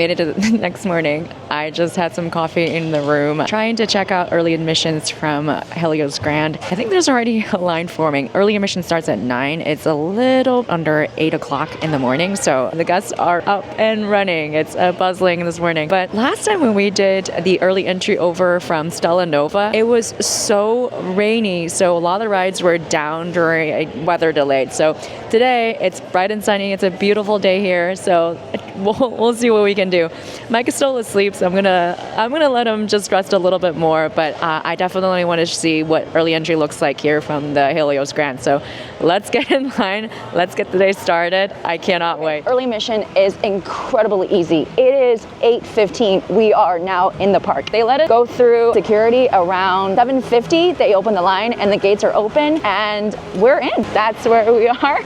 made it to the next morning. I just had some coffee in the room, trying to check out early admissions from Helios Grand. I think there's already a line forming. Early admission starts at 9. It's a little under 8 o'clock in the morning, so the guests are up and running. It's buzzing this morning. But last time when we did the early entry over from Stella Nova, it was so rainy, so a lot of the rides were down during a weather delayed. So today it's bright and sunny. It's a beautiful day here, so we'll see what we can do. Mike is still asleep, so I'm gonna let him just rest a little bit more. But I definitely want to see what early entry looks like here from the Helios Grand. So let's get in line. Let's get the day started. I cannot wait. Early admission is incredibly easy. It is 8:15. We are now in the park. They let us go through security around 7:50. They open the line and the gates are open and we're in. That's where we are.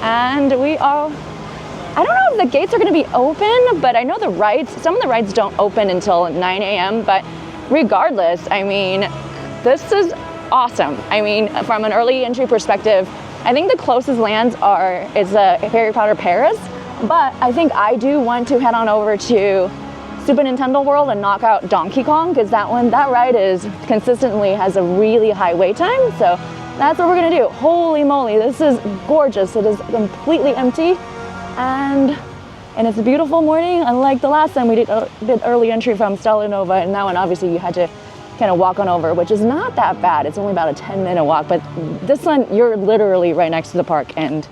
And we are, I don't know if the gates are going to be open, but I know some of the rides don't open until 9 a.m. But regardless, I mean, this is awesome. I mean, from an early entry perspective, I think the closest lands is Harry Potter Paris, but I think I do want to head on over to Super Nintendo World and knock out Donkey Kong, because that ride consistently has a really high wait time. So that's what we're gonna do. Holy moly, this is gorgeous. It is completely empty, and it's a beautiful morning. Unlike the last time we did early entry from Stella Nova, and that one obviously you had to kind of walk on over, which is not that bad. It's only about a 10-minute walk, but this one you're literally right next to the park, and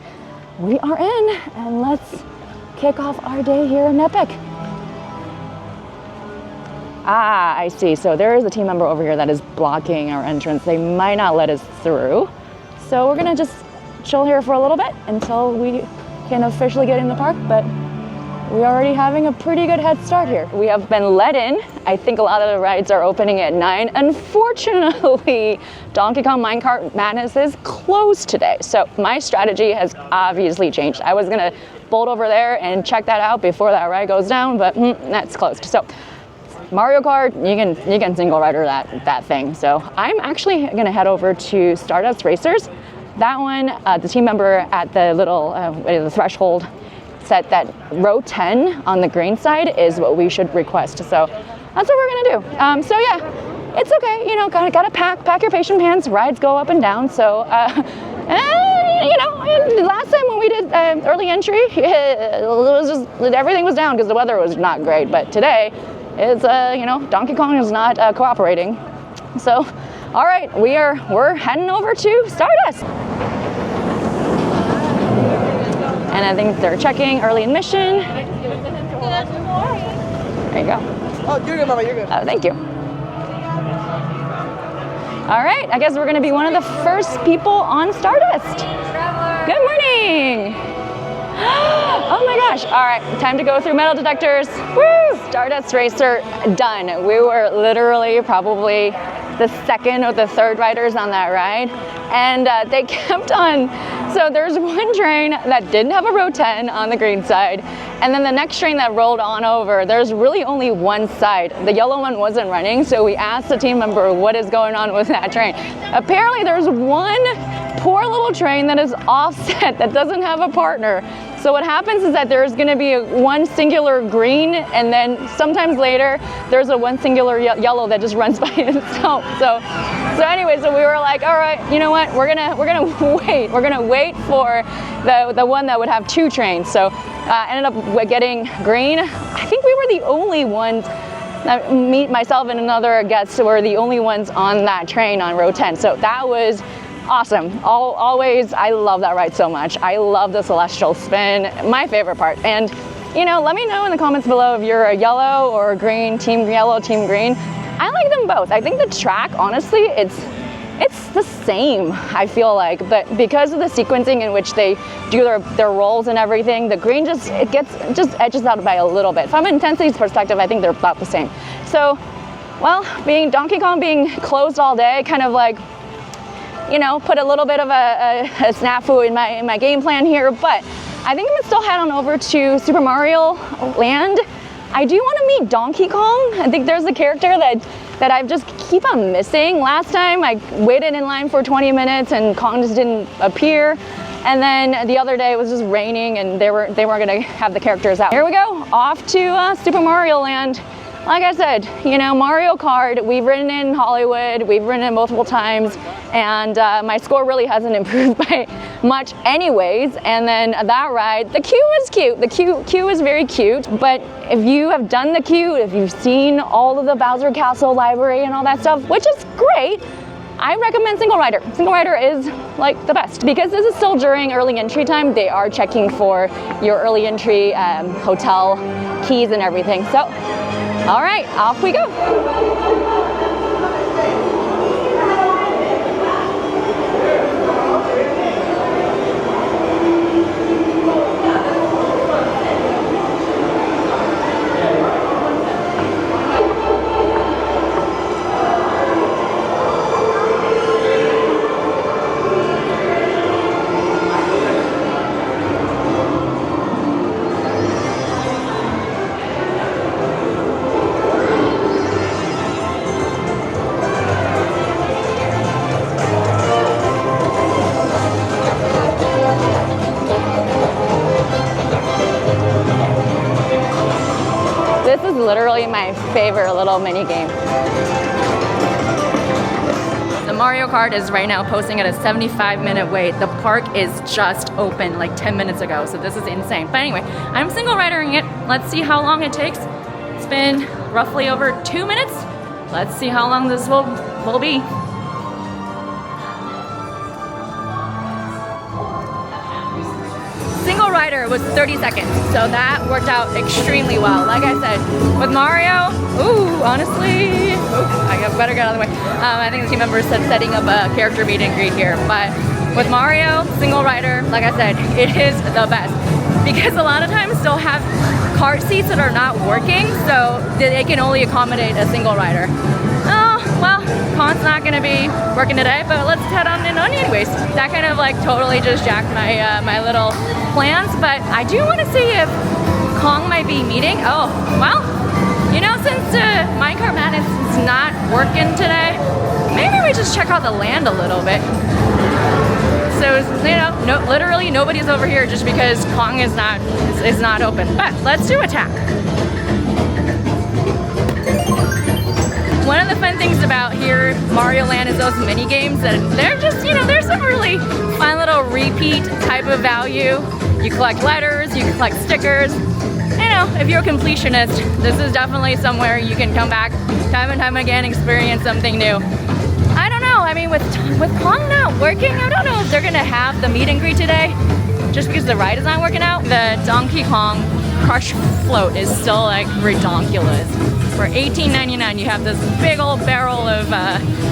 we are in, and let's kick off our day here in Epic. Ah, I see. So there is a team member over here that is blocking our entrance. They might not let us through. So we're gonna just chill here for a little bit until we can officially get in the park, but we're already having a pretty good head start here. We have been let in. I think a lot of the rides are opening at 9. Unfortunately, Donkey Kong Minecart Madness is closed today. So my strategy has obviously changed. I was gonna bolt over there and check that out before that ride goes down, but that's closed. So Mario Kart, you can single rider that thing. So I'm actually gonna head over to Stardust Racers. That one, the team member at the little the threshold said that row 10 on the green side is what we should request. So that's what we're gonna do. So yeah, it's okay. You know, gotta pack your patient pants. Rides go up and down. So you know, last time when we did early entry, it was just everything was down because the weather was not great. But today, it's you know, Donkey Kong is not cooperating. So, all right, we're heading over to Stardust. And I think they're checking early admission. There you go. Oh, you're good, Mama, you're good. Oh, thank you. All right, I guess we're gonna be one of the first people on Stardust. Good morning. Oh my gosh, all right, time to go through metal detectors. Woo! Stardust Racer, done. We were literally probably the second or the third riders on that ride, and they kept on. So there's one train that didn't have a row 10 on the green side, and then the next train that rolled on over, there's really only one side. The yellow one wasn't running, so we asked the team member what is going on with that train. Apparently there's one poor little train that is offset that doesn't have a partner. So what happens is that there's going to be one singular green, and then sometimes later there's a one singular yellow that just runs by itself. So anyway, so we were like, all right, you know what? We're gonna wait. We're gonna wait for the one that would have two trains. So ended up getting green. I think we were the only ones. Myself and another guest were the only ones on that train on row 10. So that was awesome. Always, I love that ride so much. I love the celestial spin, my favorite part. And you know, let me know in the comments below if you're a yellow or a green, team yellow, team green. I like them both. I think the track, honestly, it's the same, I feel like, but because of the sequencing in which they do their rolls and everything, the green just edges out by a little bit. From an intensity perspective, I think they're about the same. So, well, being Donkey Kong being closed all day, kind of like, you know, put a little bit of a snafu in my game plan here, but I think I'm gonna still head on over to Super Mario Land. I do want to meet Donkey Kong. I think there's a character that I just keep on missing. Last time I waited in line for 20 minutes and Kong just didn't appear. And then the other day it was just raining and they weren't gonna have the characters out. Here we go, off to Super Mario Land. Like I said, you know, Mario Kart, we've ridden in Hollywood, we've ridden it multiple times, and my score really hasn't improved by much anyways. And then that ride, the queue is cute. The queue is very cute, but if you have done the queue, if you've seen all of the Bowser Castle library and all that stuff, which is great, I recommend Single Rider. Single Rider is like the best. Because this is still during early entry time, they are checking for your early entry hotel keys and everything. So, all right, off we go. This is literally my favorite little mini game. The Mario Kart is right now posting at a 75-minute wait. The park is just open like 10 minutes ago, so this is insane. But anyway, I'm single ridering it. Let's see how long it takes. It's been roughly over 2 minutes. Let's see how long this will be. Single rider was 30 seconds, so that worked out extremely well. Like I said, with Mario, honestly, I better get out of the way. I think the team members said setting up a character meet and greet here, but with Mario, single rider, like I said, it is the best. Because a lot of times they'll have cart seats that are not working, so they can only accommodate a single rider. Oh, well, Khan's not gonna be working today, but let's head on in anyways. That kind of like totally just jacked my my little plans, but I do want to see if Kong might be meeting. Oh, well, you know, since Minecart Madness is not working today, maybe we just check out the land a little bit. So, you know, literally nobody's over here just because Kong is not open. But let's do attack. One of the fun things about here, Mario Land, is those mini games that they're just, you know, there's some really fun little repeat type of value. You collect letters, you collect stickers. You know, if you're a completionist, this is definitely somewhere you can come back time and time again, experience something new. I don't know, I mean, with Kong not working, I don't know if they're gonna have the meet and greet today, just because the ride is not working out. The Donkey Kong Crush float is still like ridiculous. For $18.99, you have this big old barrel of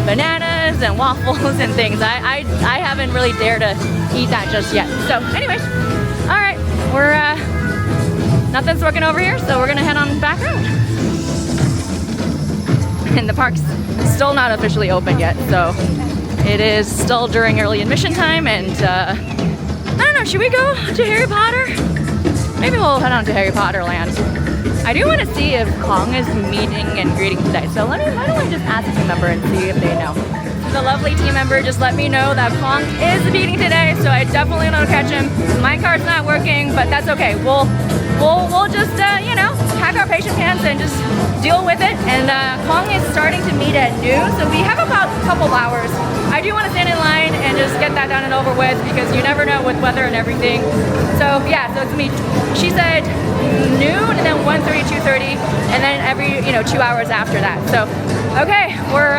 bananas and waffles and things. I haven't really dared to eat that just yet. So anyways, all right, we're, nothing's working over here, so we're gonna head on back out. And the park's still not officially open yet, so it is still during early admission time, and I don't know, should we go to Harry Potter? Maybe we'll head on to Harry Potter Land. I do want to see if Kong is meeting and greeting today, so why don't I just ask a team member and see if they know. The lovely team member just let me know that Kong is meeting today, so I definitely want to catch him. My card's not working, but that's okay. We'll just you know, pack our patient pants and just deal with it. And Kong is starting to meet at noon, so we have about a couple hours. I do want to stand in line and just get that done and over with, because you never know with weather and everything. So yeah, so it's me. She said noon, and then 1:30, 2:30, and then every 2 hours after that. So okay, we're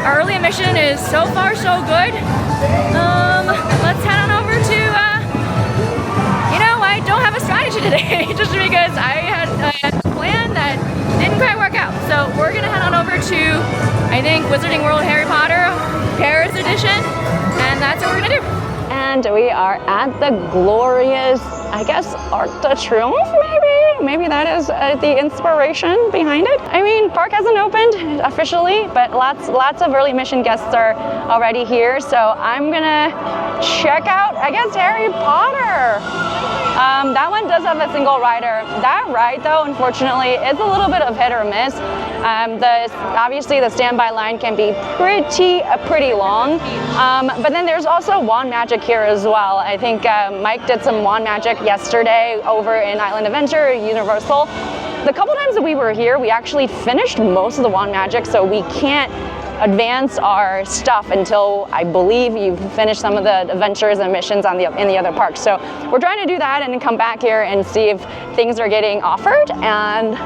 our early admission is so far so good. Let's head on over to I don't have a strategy today just because I had a plan that didn't quite work out. So we're gonna head on over to, I think, Wizarding World Harry Potter Paris edition, and that's what we're gonna do. And we are at the glorious, I guess, Arc de Triomphe, maybe that is the inspiration behind it. I mean, park hasn't opened officially, but lots of early admission guests are already here, so I'm gonna check out, I guess, Harry Potter. That one does have a single rider. That ride, though, unfortunately, is a little bit of hit or miss. Obviously the standby line can be pretty long, but then there's also wand magic here as well. I think Mike did some wand magic yesterday over in Island Adventure, Universal. The couple times that we were here, we actually finished most of the wand magic, so we can't advance our stuff until I believe you've finished some of the adventures and missions in the other parks. So we're trying to do that and then come back here and see if things are getting offered. And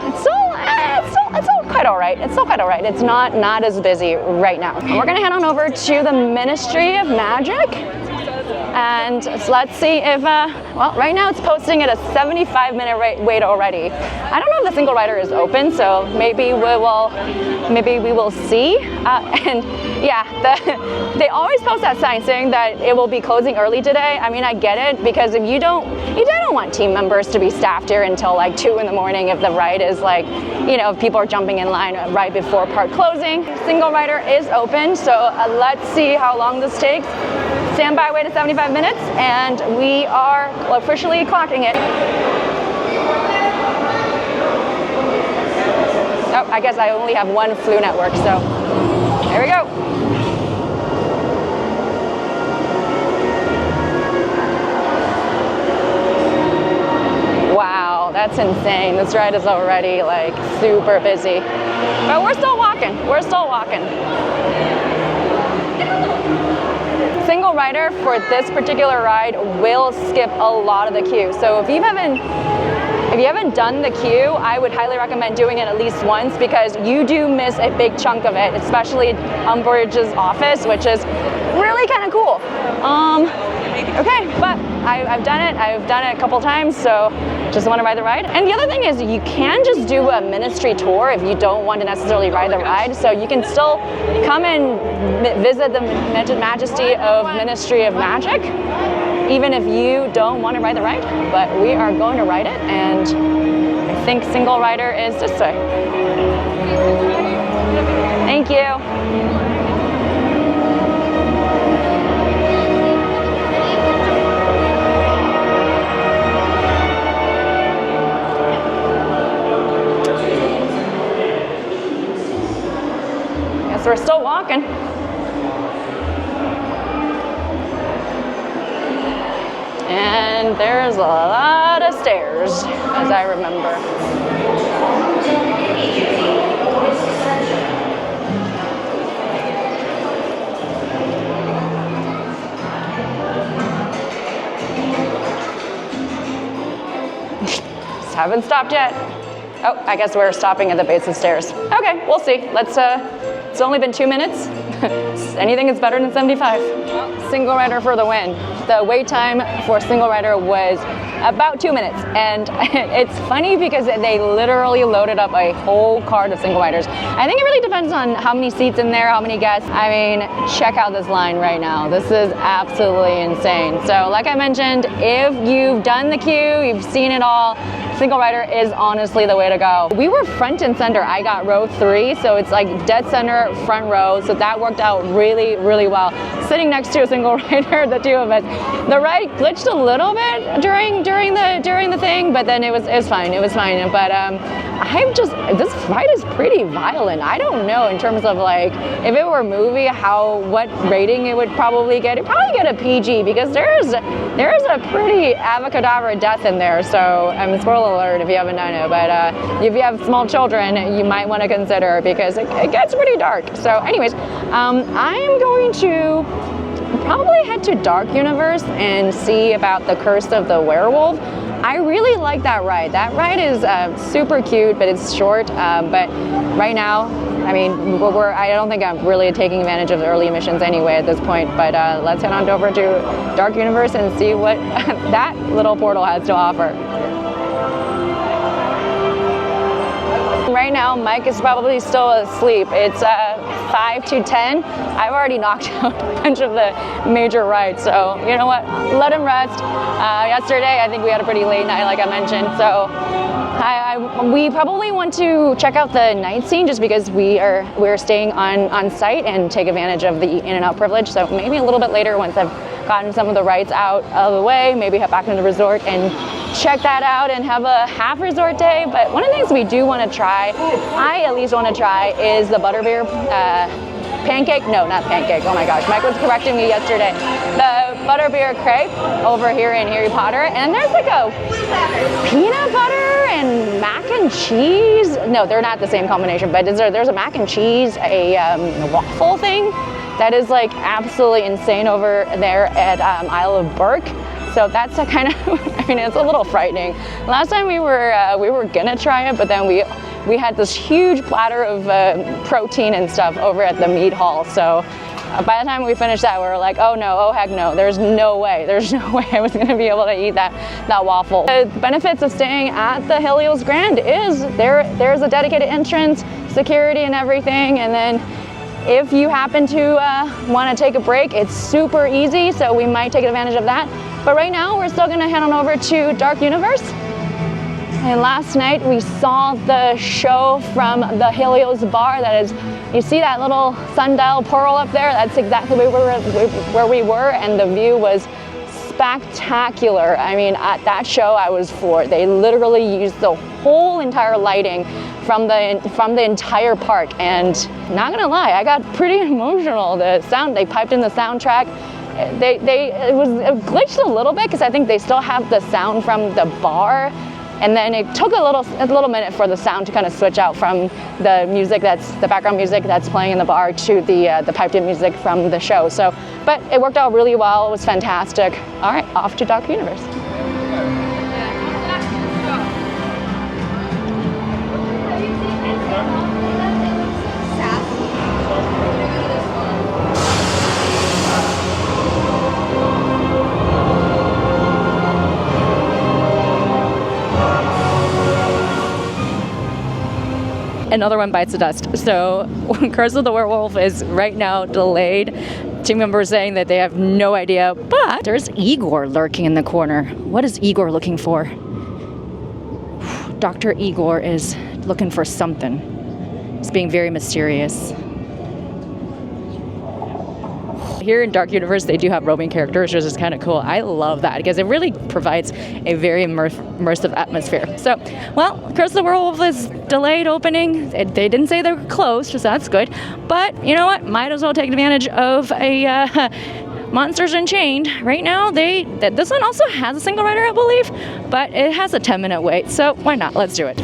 it's still quite all right. It's still quite all right. It's not as busy right now. We're gonna head on over to the Ministry of Magic. And so let's see if, well, right now it's posting at a 75-minute wait already. I don't know if the single rider is open, so maybe we will see. And yeah, they always post that sign saying that it will be closing early today. I mean, I get it, because if you don't want team members to be staffed here until like 2 in the morning if the ride is like, you know, if people are jumping in line right before park closing. Single rider is open, so let's see how long this takes. Standby wait at 75 minutes, and we are officially clocking it. Oh, I guess I only have one Flu network, so there we go. Wow, that's insane. This ride is already like super busy, but we're still walking. We're still walking. Single rider for this particular ride will skip a lot of the queue. So if you haven't done the queue, I would highly recommend doing it at least once, because you do miss a big chunk of it, especially Umbridge's office, which is really kind of cool. Okay, but I've done it. I've done it a couple times, so just want to ride the ride. And the other thing is, you can just do a ministry tour if you don't want to necessarily ride the ride. So you can still come and visit the Majesty of Ministry of Magic, even if you don't want to ride the ride. But we are going to ride it, and I think single rider is this way. Thank you. So we're still walking. And there's a lot of stairs, as I remember. Just haven't stopped yet. Oh, I guess we're stopping at the base of the stairs. Okay, we'll see. It's only been 2 minutes. Anything is better than 75. Single rider for the win. The wait time for single rider was about 2 minutes. And it's funny because they literally loaded up a whole cart of single riders. I think it really depends on how many seats in there, how many guests. I mean, check out this line right now. This is absolutely insane. So like I mentioned, if you've done the queue, you've seen it all, single rider is honestly the way to go. We were front and center. I got row 3, so it's like dead center, front row. So that worked out really, really well. Sitting next to a single rider, the two of us. The ride glitched a little bit during the thing, but then it was fine. It was fine. But this ride is pretty violent. I don't know in terms of like if it were a movie, what rating it would probably get. It'd probably get a PG, because there's a pretty avocadabra death in there. So spoiler alert if you haven't done it, but if you have small children, you might want to consider, because it gets pretty dark. So anyways, I am going to probably head to Dark Universe and see about the Curse of the Werewolf. I really like that ride. That ride is super cute, but it's short. But right now, I mean, I don't think I'm really taking advantage of the early admissions anyway at this point. But let's head on over to Dark Universe and see what that little portal has to offer. Right now, Mike is probably still asleep. It's 5 to 10. I've already knocked out a bunch of the major rides, so you know what? Let him rest. Yesterday, I think we had a pretty late night, like I mentioned, so we probably want to check out the night scene, just because we're staying on site and take advantage of the in and out privilege. So maybe a little bit later, once I've gotten some of the rides out of the way, maybe head back into the resort and check that out and have a half resort day. But one of the things we do want to try, I at least want to try, is the Butterbeer pancake. No, not pancake. Oh my gosh, Mike was correcting me yesterday. The Butterbeer Crepe over here in Harry Potter. And there's like a peanut butter and mac and cheese. No, they're not the same combination, but there's a mac and cheese, a waffle thing that is like absolutely insane over there at Isle of Burke. So that's a kind of, I mean, it's a little frightening. Last time we were gonna try it, but then we had this huge platter of protein and stuff over at the meat hall. So by the time we finished that, we were like, oh no, oh heck no, there's no way I was gonna be able to eat that waffle. The benefits of staying at the Helios Grand is there's a dedicated entrance, security and everything, and then if you happen to want to take a break, it's super easy, so we might take advantage of that. But right now, we're still gonna head on over to Dark Universe. And last night, we saw the show from the Helios bar. That is, you see that little sundial pearl up there? That's exactly where we were, and the view was spectacular. I mean, at that show, I was floored. They literally used the whole entire lighting from the entire park, and not gonna lie, I got pretty emotional. The sound, they piped in the soundtrack. It was glitched a little bit because I think they still have the sound from the bar, and then it took a little minute for the sound to kind of switch out from the music the background music that's playing in the bar to the piped in music from the show. So, but it worked out really well. It was fantastic. All right, off to Dark Universe. Another one bites the dust. So Curse of the Werewolf is right now delayed. Team members saying that they have no idea, but there's Igor lurking in the corner. What is Igor looking for? Dr. Igor is looking for something. He's being very mysterious. Here in Dark Universe, they do have roving characters, which is kind of cool. I love that because it really provides a very immersive atmosphere. So, well, Curse of the Werewolf is delayed opening. They didn't say they were closed, so that's good. But you know what? Might as well take advantage of a Monsters Unchained. Right now, this one also has a single rider, I believe, but it has a 10-minute wait. So why not? Let's do it.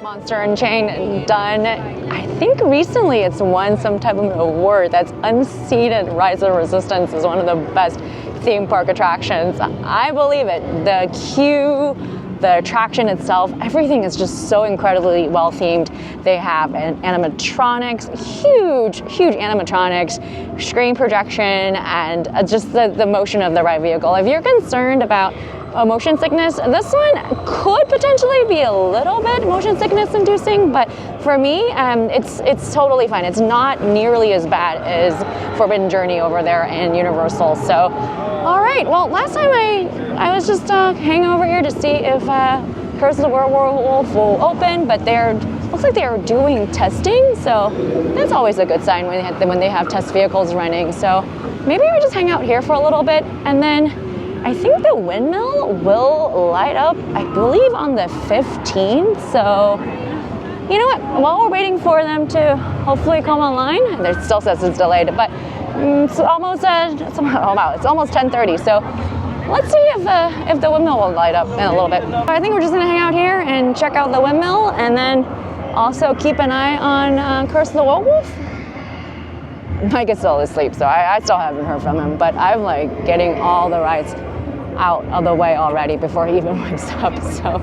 Monster Unchained done. I think recently it's won some type of an award. That's Unseated Rise of Resistance is one of the best theme park attractions. I believe it. The queue, the attraction itself, everything is just so incredibly well themed. They have animatronics, huge animatronics, screen projection, and just the motion of the ride vehicle. If you're concerned about motion sickness, this one could potentially be a little bit motion sickness inducing, but for me, it's totally fine. It's not nearly as bad as Forbidden Journey over there in Universal. So, all right. Well, last time I was just hanging over here to see if Curse of the Werewolf will open, but looks like they are doing testing. So that's always a good sign when they have test vehicles running. So maybe we just hang out here for a little bit, and then I think the windmill will light up, I believe, on the 15th. So, you know what? While we're waiting for them to hopefully come online, and it still says it's delayed, but it's almost 10:30. So let's see if the windmill will light up in a little bit. I think we're just gonna hang out here and check out the windmill, and then also keep an eye on Curse of the Werewolf. Mike is still asleep, so I still haven't heard from him, but I'm like getting all the rides out of the way already before he even wakes up, so.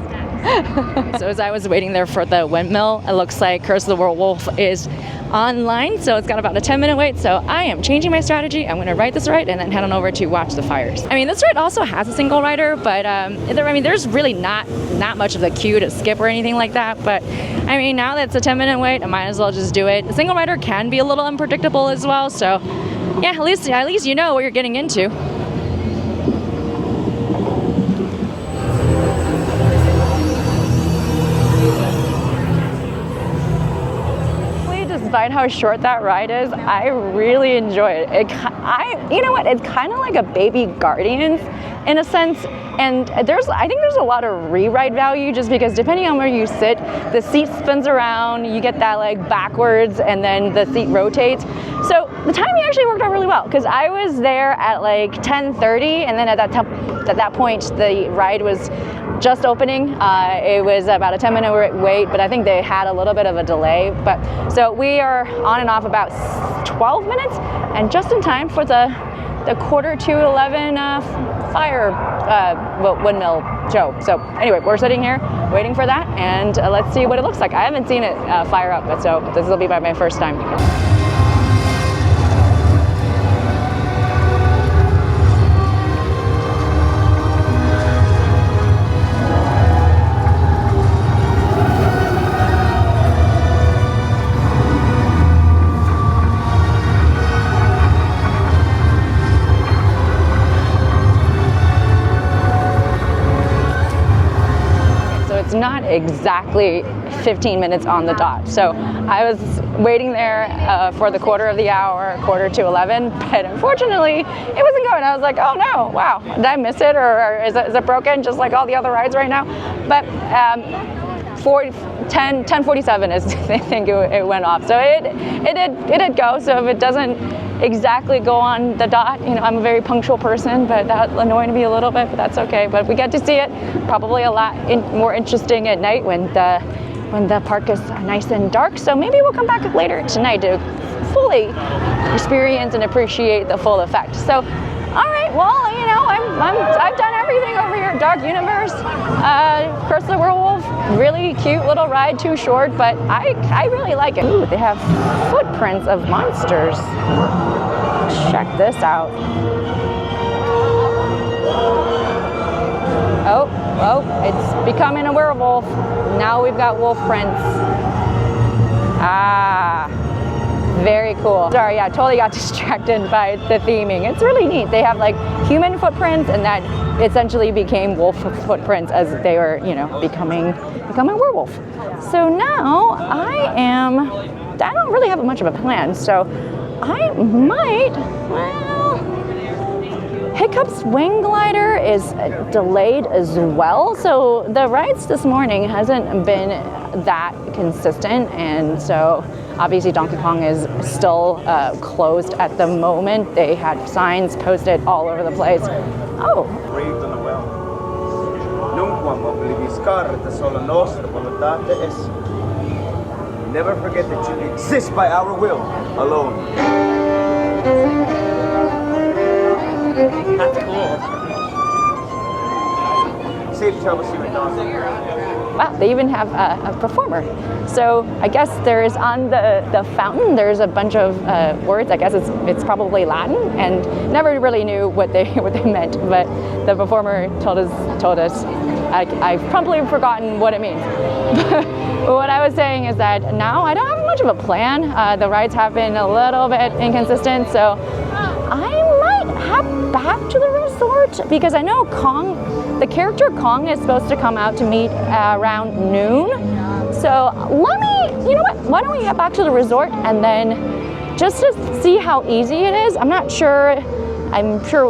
So as I was waiting there for the windmill, it looks like Curse of the Werewolf is online, so it's got about a 10-minute wait, so I am changing my strategy. I'm going to ride this ride and then head on over to watch the fires. I mean, this ride also has a single rider, but there's really not much of the queue to skip or anything like that, but I mean, now that it's a 10-minute wait, I might as well just do it. The single rider can be a little unpredictable as well, so yeah, at least you know what you're getting into. Despite how short that ride is, I really enjoy it. You know what? It's kind of like a baby Guardians in a sense, and I think there's a lot of re-ride value just because depending on where you sit, the seat spins around, you get that like backwards, and then the seat rotates. So the timing actually worked out really well because I was there at like 10:30, and then at that point the ride was just opening. It was about a 10-minute wait, but I think they had a little bit of a delay. But so we are on and off about 12 minutes, and just in time for the 11:45 fire windmill show. So anyway, we're sitting here waiting for that, and let's see what it looks like. I haven't seen it fire up, but so this will be my first time. Not exactly 15 minutes on the dot. So I was waiting there for the quarter to 11, but unfortunately it wasn't going. I was like, oh no, wow, did I miss it, or is it broken just like all the other rides right now? But 10:47 is I think it went off. So it did go. So if it doesn't exactly go on the dot, you know, I'm a very punctual person, but that annoyed me a little bit, but that's okay. But we get to see it probably a lot more interesting at night when the park is nice and dark. So maybe we'll come back later tonight to fully experience and appreciate the full effect. So all right, well, you know, I've done everything over here at Dark Universe. Curse of the Werewolf, really cute little ride, too short, but I really like it. Ooh, they have footprints of monsters. Check this out. Oh, it's becoming a werewolf. Now we've got wolf prints. Ah. Very cool. Sorry, yeah, totally got distracted by the theming. It's really neat. They have like human footprints, and that essentially became wolf footprints as they were, you know, becoming a werewolf. So now I don't really have much of a plan. So I might, Hiccup's Wing Glider is delayed as well. So the rides this morning hasn't been that consistent, and so obviously Donkey Kong is still closed at the moment. They had signs posted all over the place. Oh. Never forget that you exist by our will alone. That's cool. Safe travels here, Dawson. Wow, they even have a performer. So I guess there is on the fountain, there's a bunch of words. I guess it's probably Latin, and never really knew what they meant. But the performer told us. I've promptly forgotten what it means. But what I was saying is that now I don't have much of a plan. The rides have been a little bit inconsistent, so I might head back to the resort because I know the character Kong is supposed to come out to meet around noon. So you know what? Why don't we head back to the resort and then just to see how easy it is. I'm sure,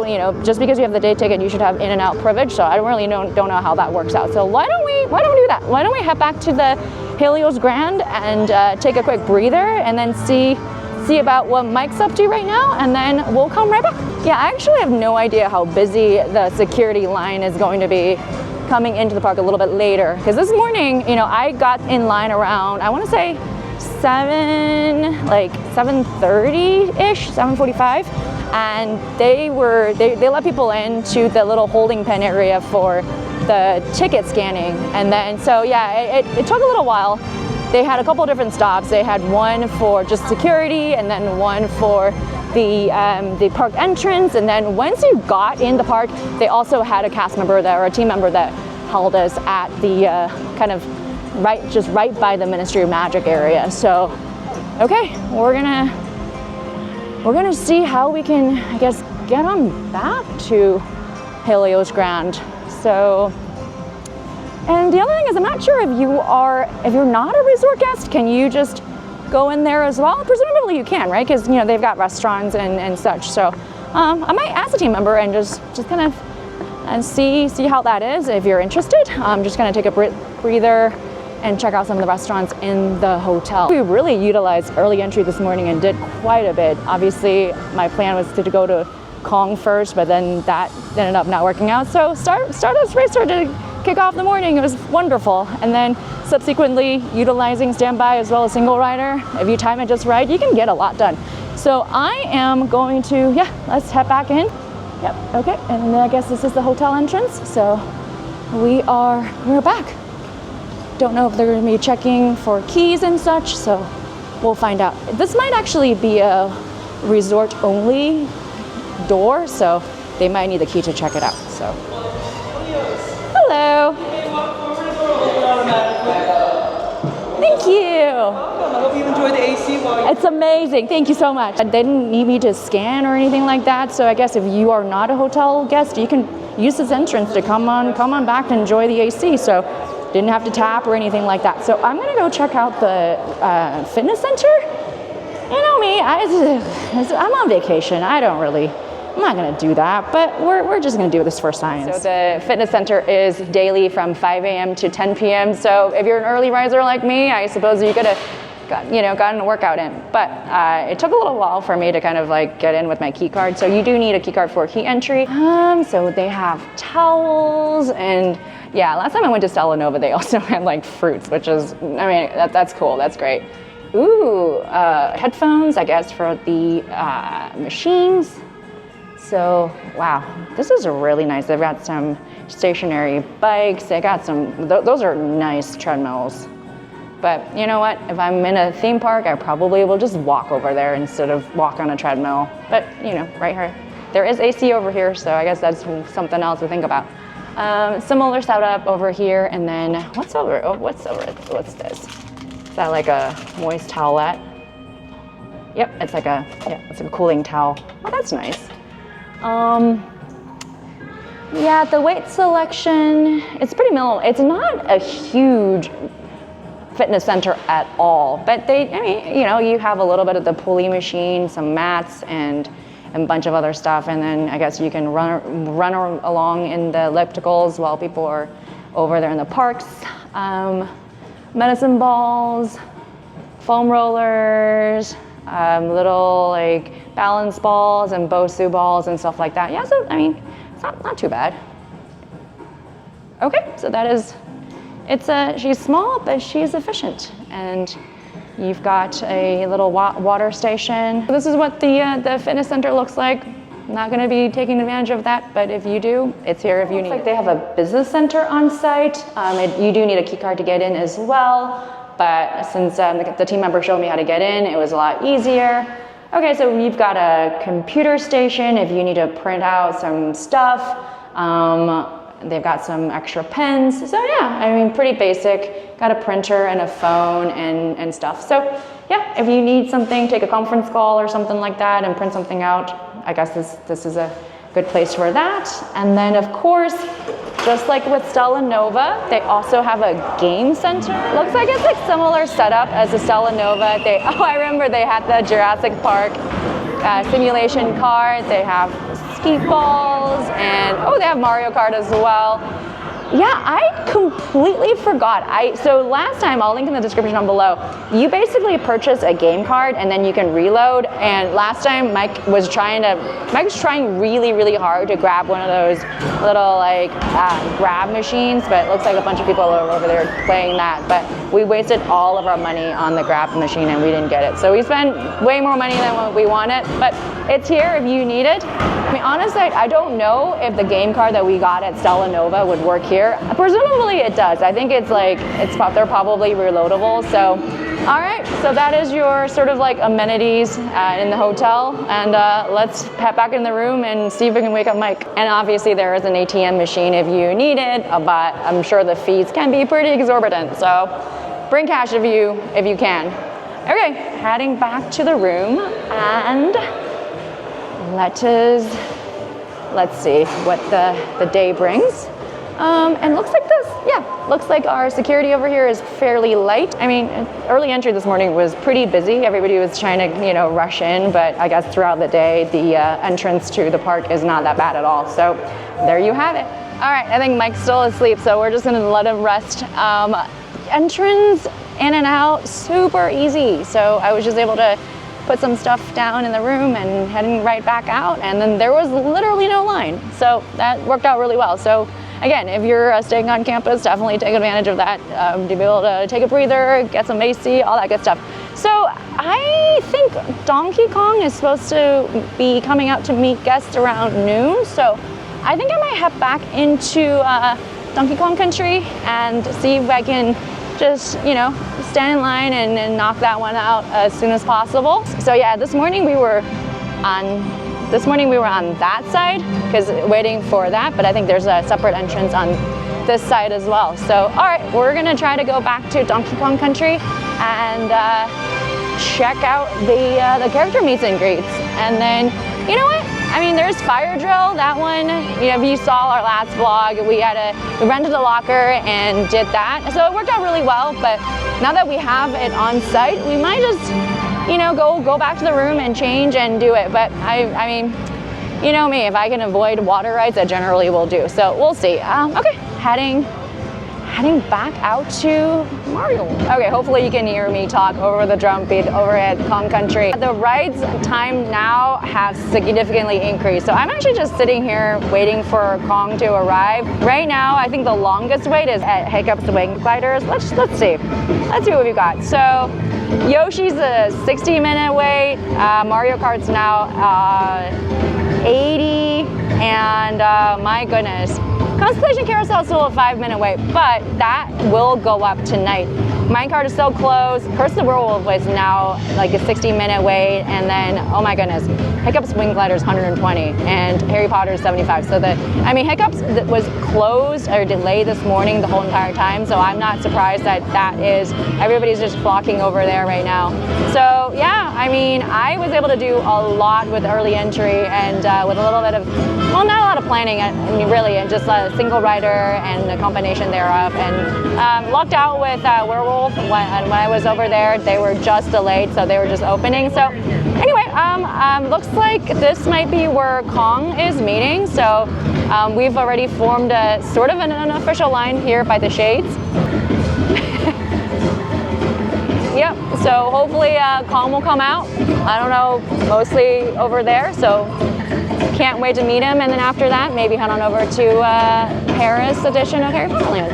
you know, just because you have the day ticket, you should have in and out privilege. So I really don't know how that works out. So why don't we do that? Why don't we head back to the Helios Grand and take a quick breather and then see about what Mike's up to right now, and then we'll come right back. Yeah, I actually have no idea how busy the security line is going to be coming into the park a little bit later. Because this morning, you know, I got in line around, I want to say 7:30-ish, 7:45, and they let people into the little holding pen area for the ticket scanning. And then, so yeah, it took a little while. They had a couple different stops. They had one for just security, and then one for the park entrance. And then once you got in the park, they also had a cast member or a team member that held us at the kind of right by the Ministry of Magic area. So, okay, we're gonna see how we can, I guess, get on back to Helios Grand. So. And the other thing is, I'm not sure if you're not a resort guest, can you just go in there as well? Presumably you can, right? Because, you know, they've got restaurants and such. So I might ask a team member and just kind of see how that is if you're interested. I'm just gonna take a breather and check out some of the restaurants in the hotel. We really utilized early entry this morning and did quite a bit. Obviously, my plan was to go to Kong first, but then that ended up not working out. So Stardust Racer did kick off the morning. It was wonderful. And then subsequently utilizing standby as well as single rider. If you time it just right, you can get a lot done. So I am going to, let's head back in. Yep, okay, and then I guess this is the hotel entrance. So we're back. Don't know if they're gonna be checking for keys and such, so we'll find out. This might actually be a resort only door, so they might need the key to check it out, so. Hello. Thank you. I hope you enjoy the AC while It's amazing. Thank you so much. They didn't need me to scan or anything like that, so I guess if you are not a hotel guest, you can use this entrance to come on back and enjoy the AC. So didn't have to tap or anything like that. So I'm gonna go check out the fitness center. You know me, I'm on vacation. I'm not gonna do that, but we're just gonna do this for science. So the fitness center is daily from 5 a.m. to 10 p.m. So if you're an early riser like me, I suppose you could have gotten a workout in. But it took a little while for me to kind of like get in with my key card. So you do need a key card for key entry. So they have towels, and yeah, last time I went to Stella Nova, they also had like fruits, which is, that's cool, that's great. Ooh, headphones, I guess, for the machines. So, wow, this is really nice. They've got some stationary bikes. They got those are nice treadmills. But you know what? If I'm in a theme park, I probably will just walk over there instead of walk on a treadmill. But, you know, right here, there is AC over here, so I guess that's something else to think about. Similar setup over here, and then what's over? What's this? Is that like a moist towelette? Yep, it's like it's a cooling towel. Oh, that's nice. Yeah, the weight selection, it's pretty minimal. It's not a huge fitness center at all, but you have a little bit of the pulley machine, some mats, and a bunch of other stuff, and then I guess you can run along in the ellipticals while people are over there in the parks. Medicine balls, foam rollers, little like balance balls and Bosu balls and stuff like that. Yeah, so it's not too bad. Okay, so that is, she's small, but she's efficient. And you've got a little water station. This is what the fitness center looks like. I'm not gonna be taking advantage of that, but if you do, it's here if you need it. Looks like they have a business center on site. You do need a key card to get in as well. But since the team member showed me how to get in, it was a lot easier. Okay, so we've got a computer station if you need to print out some stuff. They've got some extra pens. So yeah, pretty basic. Got a printer and a phone and stuff. So yeah, if you need something, take a conference call or something like that and print something out, I guess this is a good place for that. And then of course, just like with Stella Nova, they also have a game center. Looks like it's like similar setup as the Stella Nova. I remember they had the Jurassic Park simulation cart. They have skeet balls, and they have Mario Kart as well. Yeah, I completely forgot. So last time, I'll link in the description down below, you basically purchase a game card and then you can reload. And last time Mike was trying really, really hard to grab one of those little like grab machines, but it looks like a bunch of people are over there playing that. But we wasted all of our money on the grab machine and we didn't get it. So we spent way more money than what we wanted, but it's here if you need it. I mean, honestly, I don't know if the game card that we got at Stella Nova would work here. Presumably it does. I think they're probably reloadable. So, all right. So that is your sort of like amenities in the hotel. And let's head back in the room and see if we can wake up Mike. And obviously there is an ATM machine if you need it, but I'm sure the fees can be pretty exorbitant. So bring cash if you can. Okay, heading back to the room and let's see what the day brings. And looks like our security over here is fairly light. I mean, early entry this morning was pretty busy. Everybody was trying to, rush in, but I guess throughout the day, the entrance to the park is not that bad at all. So there you have it. All right, I think Mike's still asleep, so we're just gonna let him rest. Entrance in and out, super easy. So I was just able to put some stuff down in the room and heading right back out, and then there was literally no line. So that worked out really well. So again, if you're staying on campus, definitely take advantage of that to be able to take a breather, get some AC, all that good stuff. So I think Donkey Kong is supposed to be coming out to meet guests around noon. So I think I might head back into Donkey Kong Country and see if I can just, stand in line and knock that one out as soon as possible. So yeah, this morning we were on that side because waiting for that, but I think there's a separate entrance on this side as well. So all right, we're gonna try to go back to Donkey Kong Country and check out the character meets and greets. And then, you know what? I mean, there's Fire Drill, that one, if you saw our last vlog, we rented a locker and did that. So it worked out really well, but now that we have it on site, we might just, go back to the room and change and do it. But I mean, you know me, if I can avoid water rides, I generally will do. So we'll see. Okay, heading back out to Mario. Okay, hopefully you can hear me talk over the drum beat over at Kong Country. The rides time now have significantly increased. So I'm actually just sitting here waiting for Kong to arrive. Right now, I think the longest wait is at Hiccup's Wing Gliders. Let's see. Let's see what we've got. So Yoshi's a 60-minute wait. Mario Kart's now 80, and my goodness. Constellation Carousel is still a 5-minute wait, but that will go up tonight. Minecart is still closed. Curse of the Werewolf is now like a 60-minute wait, and then, oh my goodness, Hiccup's Wing Glider is 120, and Harry Potter is 75. So Hiccup's was closed or delayed this morning the whole entire time, so I'm not surprised that everybody's just flocking over there right now. So yeah, I mean, I was able to do a lot with early entry and with a little bit of, well, not a lot of planning, really, and just a single rider and a combination thereof, and lucked out with Werewolf. When I was over there, they were just delayed, so they were just opening. So anyway, looks like this might be where Kong is meeting. So we've already formed a sort of an unofficial line here by the shades. Yep, so hopefully Kong will come out. I don't know, mostly over there, so can't wait to meet him. And then after that, maybe head on over to Paris edition of Harry Potter Land.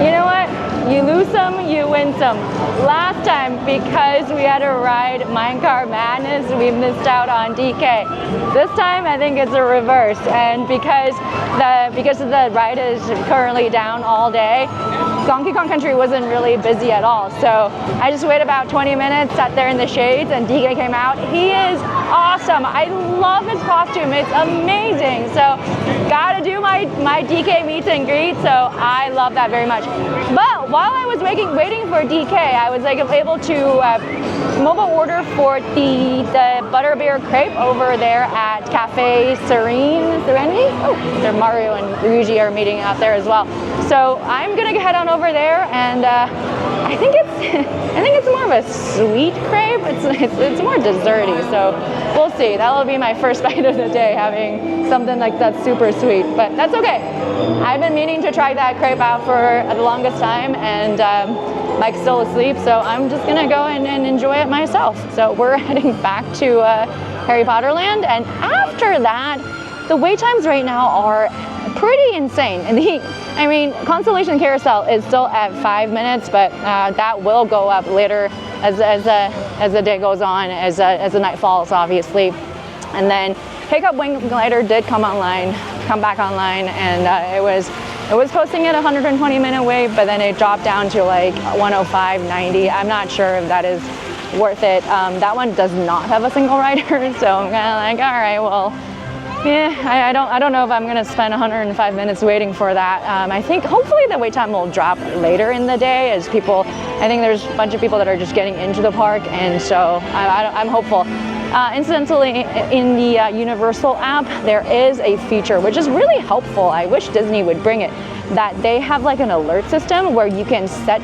You know what? You lose some, you win some. Last time, because we had to ride Minecart Madness, we missed out on DK. This time, I think it's a reverse, and because the ride is currently down all day, Donkey Kong Country wasn't really busy at all. So I just waited about 20 minutes, sat there in the shades, and DK came out. He is awesome. I love his costume. It's amazing. So gotta do my DK meets and greets. So I love that very much. But while I was waiting for DK, I was like able to mobile order for the Butterbeer Crepe over there at Cafe Serenity. Oh, there Mario and Ryuji are meeting out there as well. So I'm gonna head on over there, and I think it's more of a sweet crepe. It's more desserty. So we'll see. That'll be my first bite of the day, having something like that super sweet. But that's okay. I've been meaning to try that crepe out for the longest time, and Mike's still asleep, so I'm just gonna go and enjoy it myself. So we're heading back to Harry Potter Land, and after that, the wait times right now are pretty insane. And Constellation Carousel is still at 5 minutes, but that will go up later as the day goes on, as the night falls, obviously. And then Hiccup Wing Glider did come back online, and it was posting at 120-minute wait, but then it dropped down to like 105, 90. I'm not sure if that is worth it. That one does not have a single rider, so I'm kind of like, all right, well, yeah, I don't know if I'm gonna spend 105 minutes waiting for that. I think hopefully the wait time will drop later in the day, as I think there's a bunch of people that are just getting into the park, and so I'm hopeful. Incidentally, in the Universal app, there is a feature which is really helpful. I wish Disney would bring it, that they have like an alert system where you can set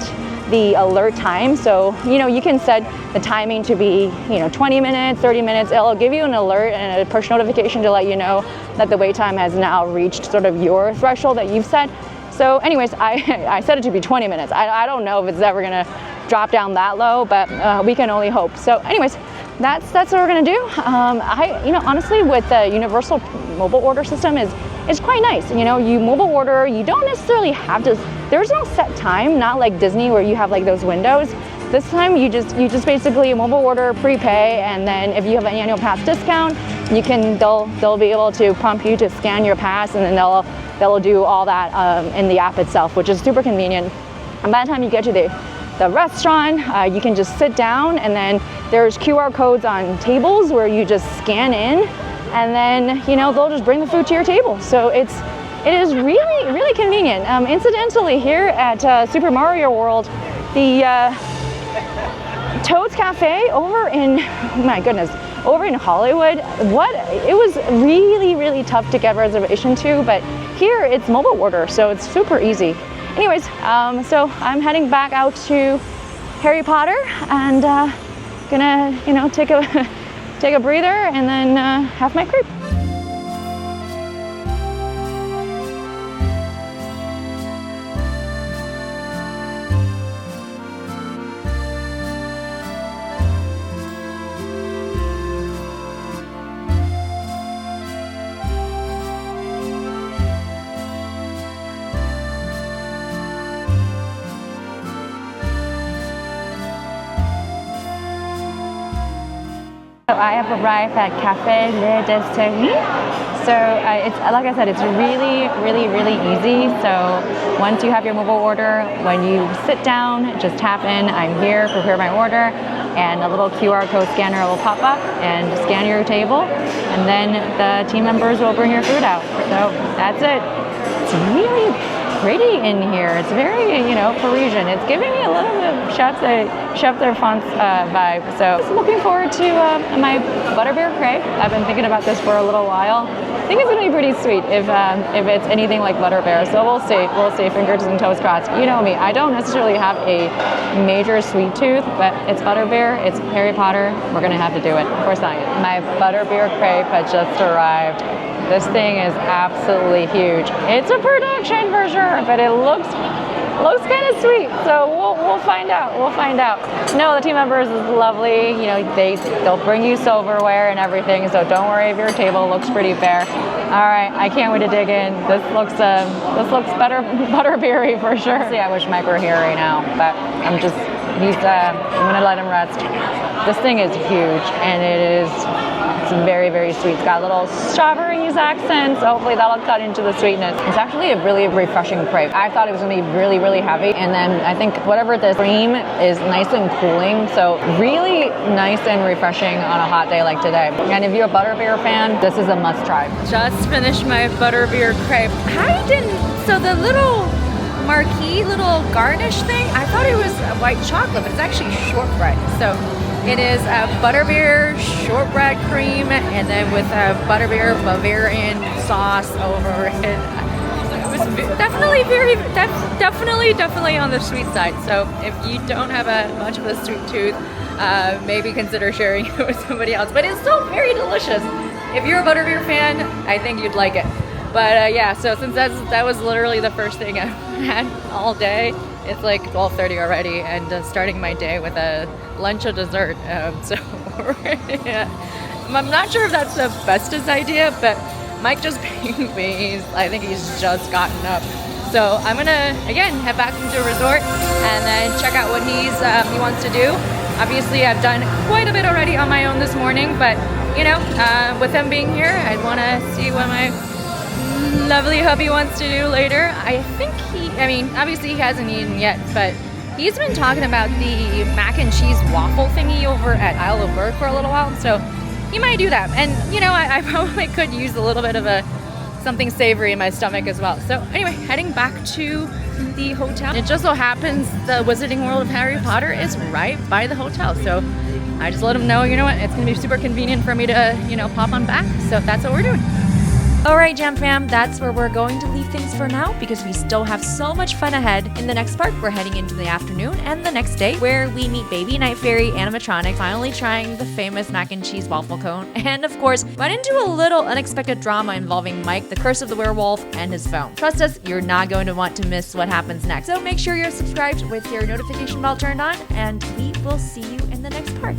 the alert time. So, you can set the timing to be, 20 minutes, 30 minutes. It'll give you an alert and a push notification to let you know that the wait time has now reached sort of your threshold that you've set. So anyways, I set it to be 20 minutes. I don't know if it's ever gonna drop down that low, but we can only hope. So anyways, that's what we're gonna do. Honestly, with the Universal mobile order system is quite nice. You mobile order, you don't necessarily have to, there's no set time, not like Disney where you have like those windows. This time you just basically mobile order, prepay, and then if you have an annual pass discount, they'll be able to prompt you to scan your pass, and then they'll do all that in the app itself, which is super convenient. And by the time you get to the restaurant, you can just sit down, and then there's QR codes on tables where you just scan in, and then they'll just bring the food to your table. So it is really, really convenient. Incidentally, here at Super Mario World, the Toad's Cafe over in Hollywood, it was really, really tough to get a reservation to, but here it's mobile order, so it's super easy. Anyways, so I'm heading back out to Harry Potter, and gonna take a breather, and then have my crepe. So I have arrived at Cafe Le Destiny. So it's like I said, it's really, really, really easy. So once you have your mobile order, when you sit down, just tap in, I'm here, prepare my order, and a little QR code scanner will pop up and scan your table, and then the team members will bring your food out. So that's it. It's really pretty in here. It's very, Parisian. It's giving me a little bit of Chef de France vibe. So just looking forward to my Butterbeer Crepe. I've been thinking about this for a little while. I think it's gonna be pretty sweet if it's anything like Butterbeer. So we'll see. We'll see. Fingers and toes crossed. You know me. I don't necessarily have a major sweet tooth, but it's Butterbeer. It's Harry Potter. We're gonna have to do it. Of course I am. My Butterbeer Crepe has just arrived. This thing is absolutely huge. It's a production for sure, but it looks kind of sweet. So we'll find out. We'll find out. No, the team members is lovely. They'll bring you silverware and everything. So don't worry if your table looks pretty bare. All right, I can't wait to dig in. This looks butterbeery for sure. See, I wish Mike were here right now, but I'm gonna let him rest. This thing is huge, and it's very, very sweet. It's got little strawberries accents, so hopefully that'll cut into the sweetness. It's actually a really refreshing crepe. I thought it was gonna be really, really heavy, and then I think whatever this cream is nice and cooling, so really nice and refreshing on a hot day like today. And if you're a Butterbeer fan, this is a must try. Just finished my Butterbeer Crepe. So the little marquee little garnish thing. I thought it was white chocolate, but it's actually shortbread. So it is a butterbeer shortbread cream, and then with a butterbeer Bavarian sauce over it. It was definitely definitely on the sweet side. So if you don't have much of a sweet tooth, maybe consider sharing it with somebody else. But it's still very delicious. If you're a butterbeer fan, I think you'd like it. But yeah, so since that was literally the first thing I've had all day, it's like 12:30 already, and starting my day with a lunch or dessert. So yeah. I'm not sure if that's the bestest idea, but Mike just pinged me. I think he's just gotten up. So I'm gonna, again, head back into a resort and then check out what he wants to do. Obviously, I've done quite a bit already on my own this morning, but you know, with him being here, I'd want to see what my lovely hubby wants to do later. I think obviously he hasn't eaten yet, but he's been talking about the mac and cheese waffle thingy over at Isle of Berg for a little while, so he might do that. And you know, I probably could use a little bit of something savory in my stomach as well. So anyway, heading back to the hotel. It just so happens the Wizarding World of Harry Potter is right by the hotel, so I just let him know, you know what, it's gonna be super convenient for me to, you know, pop on back. So that's what we're doing. All right, Jam Fam, that's where we're going to leave things for now because we still have so much fun ahead. In the next park, we're heading into the afternoon and the next day where we meet Baby Night Fairy animatronic, finally trying the famous mac and cheese waffle cone, and of course, run into a little unexpected drama involving Mike, the curse of the werewolf, and his phone. Trust us, you're not going to want to miss what happens next. So make sure you're subscribed with your notification bell turned on, and we will see you in the next part.